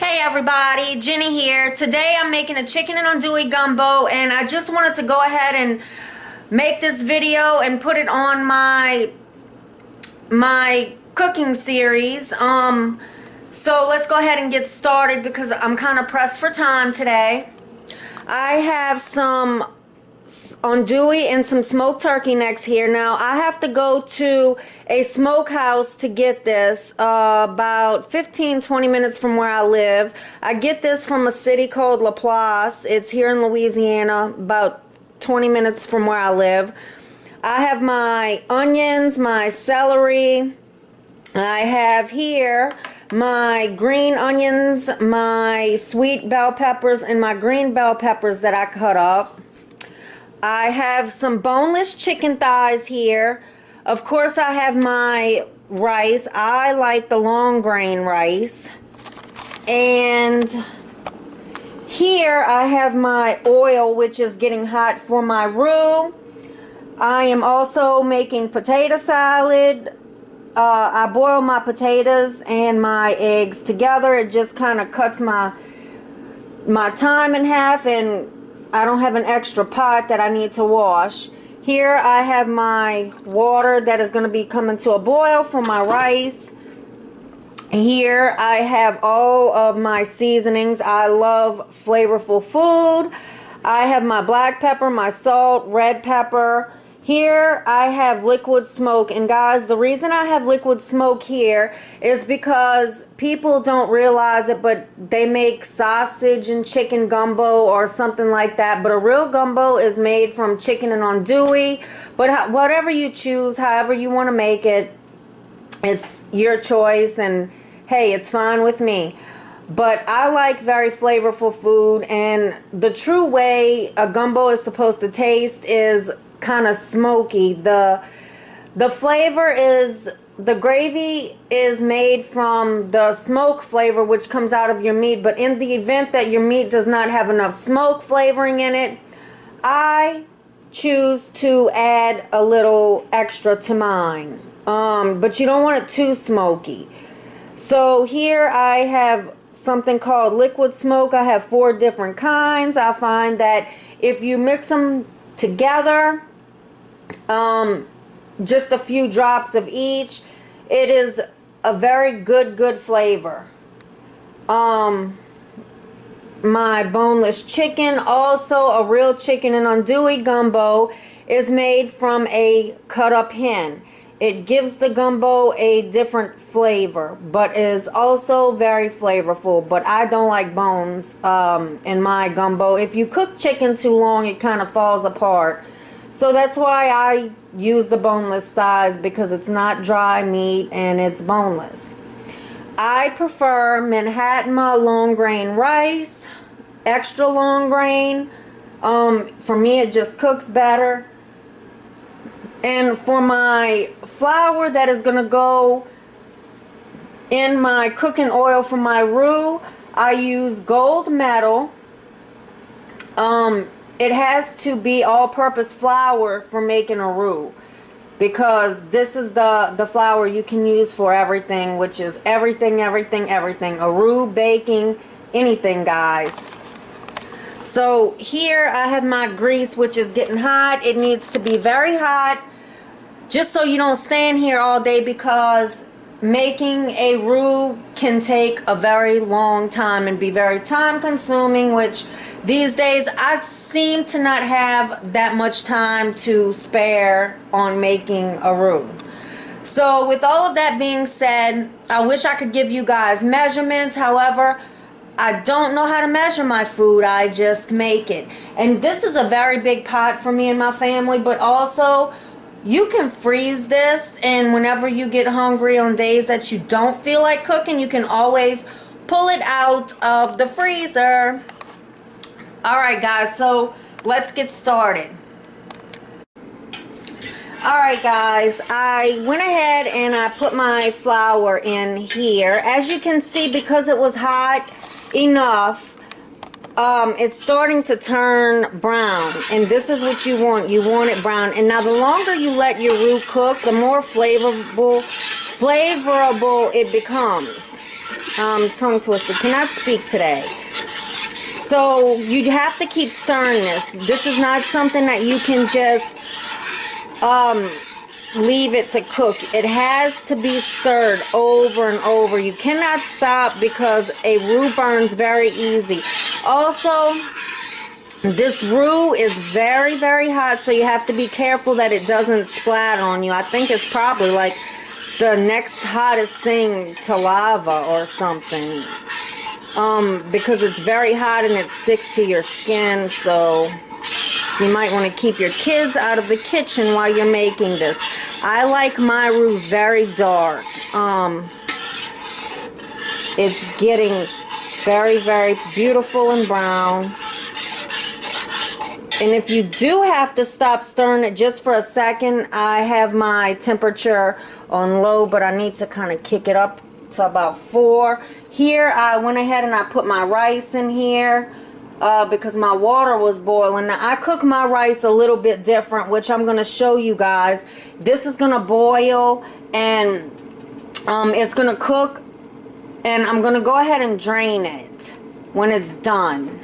Hey everybody, Jenny here. Today I'm making a chicken and andouille gumbo, and I just wanted to go ahead and make this video and put it on my cooking series. So let's go ahead and get started because I'm kind of pressed for time today. I have some andouille and some smoked turkey necks here. Now I have to go to a smokehouse to get this, about 15-20 minutes from where I live. I get this from a city called Laplace. It's here in Louisiana, about 20 minutes from where I live. I have my onions, my celery. I have here my green onions, my sweet bell peppers, and my green bell peppers that I cut up. I have some boneless chicken thighs here. Of course, I have my rice. I like the long grain rice. And here I have my oil, which is getting hot for my roux. I am also making potato salad. I boil my potatoes and my eggs together. It just kind of cuts my time in half, and I don't have an extra pot that I need to wash. Here I have my water that is going to be coming to a boil for my rice. Here I have all of my seasonings. I love flavorful food. I have my black pepper, my salt, red pepper. Here I have liquid smoke, and guys, the reason I have liquid smoke here is because people don't realize it, but they make sausage and chicken gumbo or something like that, but a real gumbo is made from chicken and andouille. But whatever you choose, however you want to make it, it's your choice, and hey, it's fine with me. But I like very flavorful food, and the true way a gumbo is supposed to taste is kind of smoky. The flavor is, the gravy is made from the smoke flavor which comes out of your meat, but in the event that your meat does not have enough smoke flavoring in it, I choose to add a little extra to mine. But you don't want it too smoky. So here I have something called liquid smoke. I have 4 different kinds. I find that if you mix them together, just a few drops of each, it is a very good flavor. My boneless chicken, also a real chicken and andouille gumbo, is made from a cut up hen. It gives the gumbo a different flavor, but is also very flavorful. But I don't like bones in my gumbo. If you cook chicken too long, it kind of falls apart. So that's why I use the boneless thighs, because it's not dry meat and it's boneless. I prefer Manhattan long grain rice, extra long grain. For me, it just cooks better. And for my flour that is going to go in my cooking oil for my roux, I use gold medal. It has to be all-purpose flour for making a roux, because this is the flour you can use for everything, which is everything. A roux, baking, anything, guys. So here I have my grease, which is getting hot. It needs to be very hot, just so you don't stand here all day, because making a roux can take a very long time and be very time consuming, which these days I seem to not have that much time to spare on making a roux. So with all of that being said, I wish I could give you guys measurements. However, I don't know how to measure my food. I just make it. And this is a very big pot for me and my family, but also you can freeze this, and whenever you get hungry on days that you don't feel like cooking, you can always pull it out of the freezer. Alright guys, so let's get started. Alright guys, I went ahead and I put my flour in here. As you can see, because it was hot enough, it's starting to turn brown, and this is what you want. You want it brown. And now the longer you let your roux cook, the more flavorable it becomes. tongue twisted. Cannot speak today. So you have to keep stirring this. This is not something that you can just leave it to cook. It has to be stirred over and over. You cannot stop because a roux burns very easy. Also, this roux is very, very hot, so you have to be careful that it doesn't splatter on you. I think it's probably like the next hottest thing to lava or something. Because it's very hot and it sticks to your skin, so you might want to keep your kids out of the kitchen while you're making this. I like my roux very dark. It's getting very, very beautiful and brown. And if you do have to stop stirring it just for a second, I have my temperature on low, but I need to kind of kick it up to about 4. Here, I went ahead and I put my rice in here because my water was boiling. Now, I cook my rice a little bit different, which I'm going to show you guys. This is going to boil and it's going to cook, and I'm going to go ahead and drain it when it's done.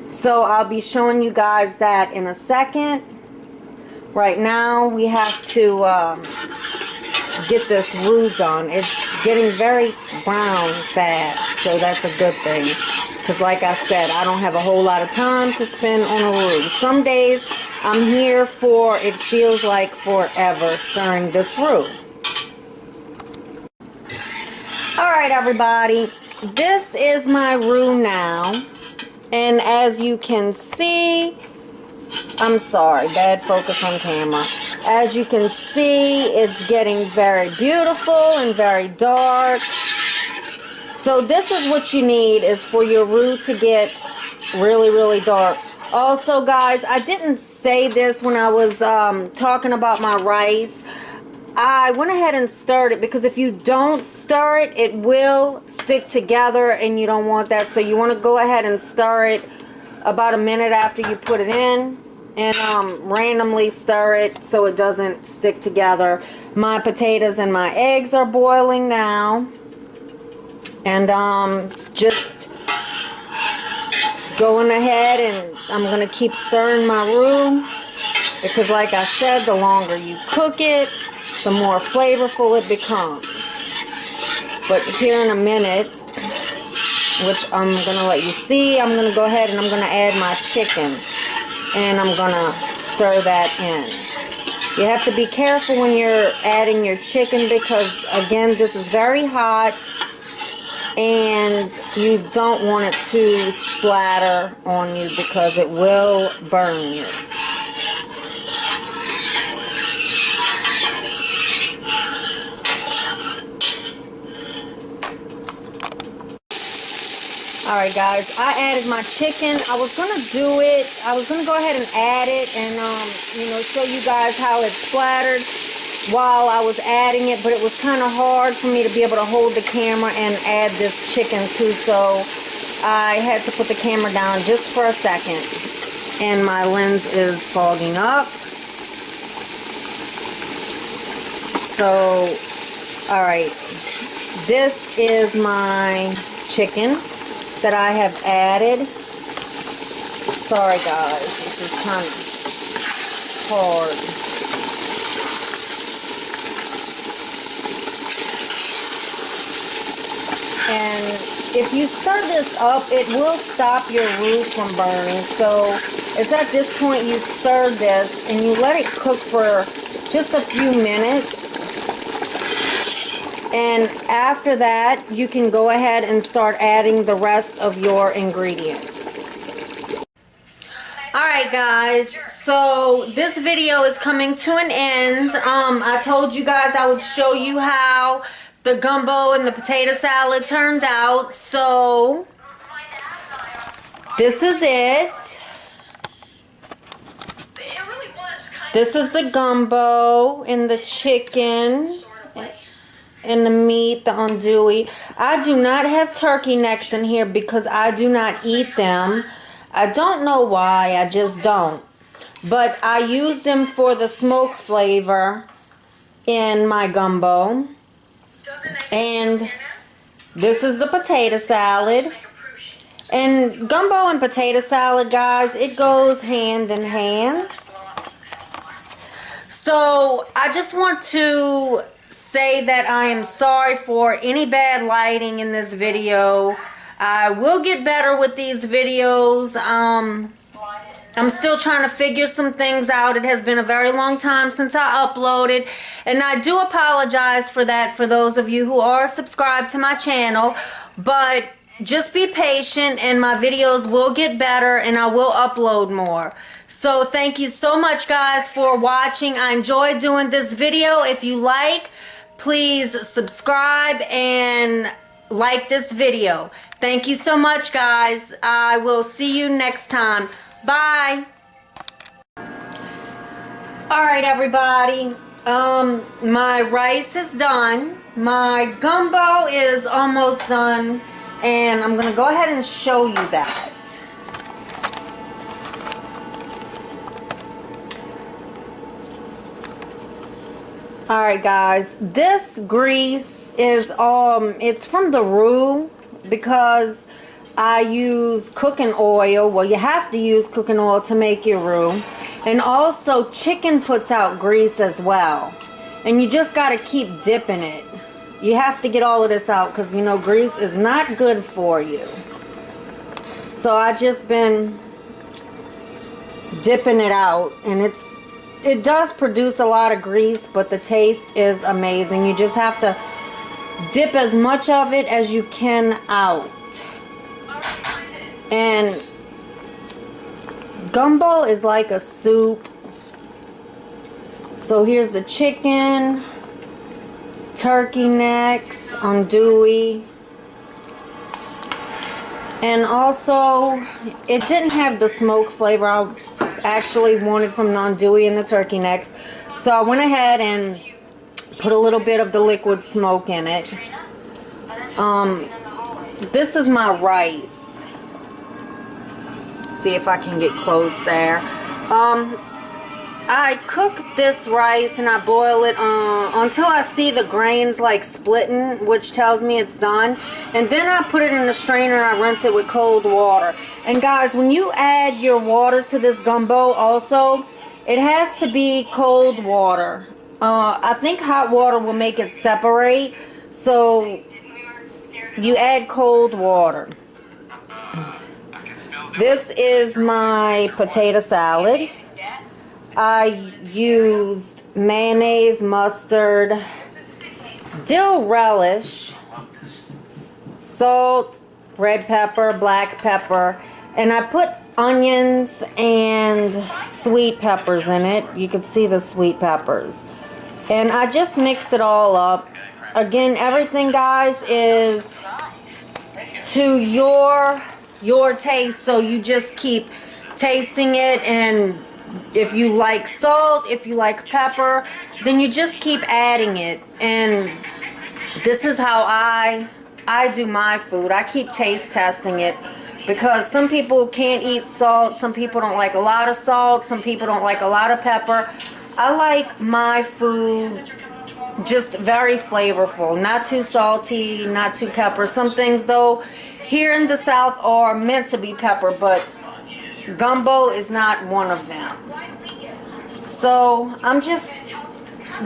So I'll be showing you guys that in a second. Right now, we have to get this roux done. It's getting very brown fast, so that's a good thing. Because like I said, I don't have a whole lot of time to spend on a roux. Some days I'm here for, it feels like forever, stirring this roux. Alright everybody, this is my roux now. And as you can see, I'm sorry, bad focus on camera. As you can see, it's getting very beautiful and very dark. So this is what you need, is for your roux to get really, really dark. Also, guys, I didn't say this when I was talking about my rice. I went ahead and stirred it because if you don't stir it, it will stick together and you don't want that. So you want to go ahead and stir it about a minute after you put it in, and randomly stir it so it doesn't stick together. My potatoes and my eggs are boiling now, and just going ahead, and I'm going to keep stirring my roux because like I said, the longer you cook it, the more flavorful it becomes. But here in a minute, which I'm going to let you see, I'm going to go ahead and I'm going to add my chicken. And I'm going to stir that in. You have to be careful when you're adding your chicken because, again, this is very hot. And you don't want it to splatter on you because it will burn you. Alright guys, I added my chicken. I was going to do it, I was going to go ahead and add it and, you know, show you guys how it splattered while I was adding it, but it was kind of hard for me to be able to hold the camera and add this chicken too, so I had to put the camera down just for a second. And my lens is fogging up. So, alright, this is my chicken that I have added. Sorry guys, this is kind of hard. And if you stir this up, it will stop your roux from burning. So it's at this point you stir this and you let it cook for just a few minutes. And after that, you can go ahead and start adding the rest of your ingredients. Alright guys, so this video is coming to an end. I told you guys I would show you how the gumbo and the potato salad turned out. So this is it. This is the gumbo and the chicken and the meat, the andouille. I do not have turkey necks in here because I do not eat them. I don't know why, I just don't. But I use them for the smoke flavor in my gumbo. And This is the potato salad. And gumbo and potato salad, guys, it goes hand in hand. So I just want to say that I am sorry for any bad lighting in this video. I will get better with these videos. I'm still trying to figure some things out. It has been a very long time since I uploaded, and I do apologize for that for those of you who are subscribed to my channel. But just be patient and my videos will get better and I will upload more. So thank you so much, guys, for watching. I enjoyed doing this video. If you like, please subscribe and like this video. Thank you so much, guys. I will see you next time. Bye. Alright, everybody. My rice is done. My gumbo is almost done. And I'm going to go ahead and show you that. Alright, guys. This grease is it's from the roux because I use cooking oil. Well, you have to use cooking oil to make your roux. And also chicken puts out grease as well. And you just got to keep dipping it. You have to get all of this out because, you know, grease is not good for you. So I just been dipping it out, and it does produce a lot of grease, but the taste is amazing. You just have to dip as much of it as you can out. And gumbo is like a soup. So here's the chicken, turkey necks, andouille, and also it didn't have the smoke flavor I actually wanted from the andouille and the turkey necks, so I went ahead and put a little bit of the liquid smoke in it. This is my rice. Let's see if I can get close there. I cook this rice and I boil it until I see the grains like splitting, which tells me it's done. And then I put it in the strainer and I rinse it with cold water. And guys, when you add your water to this gumbo also, it has to be cold water. I think hot water will make it separate. So you add cold water. This is my potato salad. I used mayonnaise, mustard, dill relish, salt, red pepper, black pepper, and I put onions and sweet peppers in it. You can see the sweet peppers. And I just mixed it all up. Again, everything, guys, is to your taste, so you just keep tasting it, and if you like salt, if you like pepper, then you just keep adding it. And this is how I do my food. I keep taste testing it because some people can't eat salt, some people don't like a lot of salt, some people don't like a lot of pepper. I like my food just very flavorful, not too salty, not too pepper. Some things though here in the South are meant to be pepper, but gumbo is not one of them. So I'm just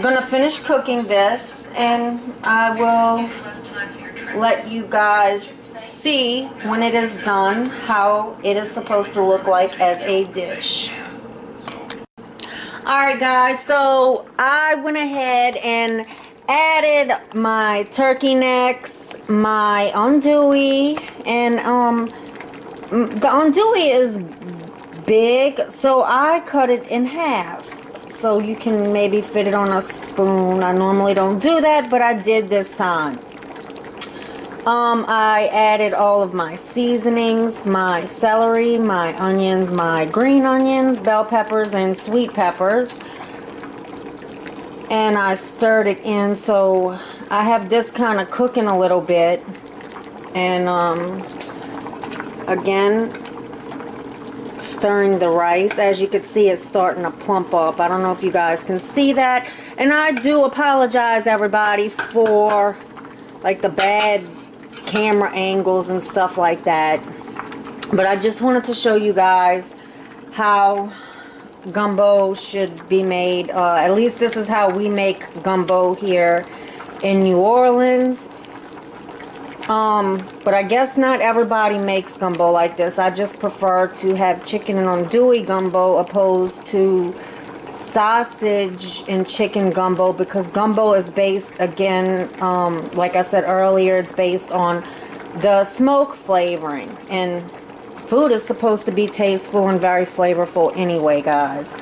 gonna finish cooking this and I will let you guys see when it is done how it is supposed to look like as a dish. Alright, guys, so I went ahead and added my turkey necks, my andouille, and the andouille is big, so I cut it in half so you can maybe fit it on a spoon. I normally don't do that, but I did this time. I added all of my seasonings, my celery, my onions, my green onions, bell peppers, and sweet peppers. And I stirred it in, so I have this kind of cooking a little bit. And again, stirring the rice. As you can see, it's starting to plump up. I don't know if you guys can see that. And I do apologize, everybody, for like the bad camera angles and stuff like that. But I just wanted to show you guys how gumbo should be made. At least this is how we make gumbo here in New Orleans. But I guess not everybody makes gumbo like this. I just prefer to have chicken and andouille gumbo opposed to sausage and chicken gumbo, because gumbo is based, again, like I said earlier, it's based on the smoke flavoring, and food is supposed to be tasteful and very flavorful anyway, guys.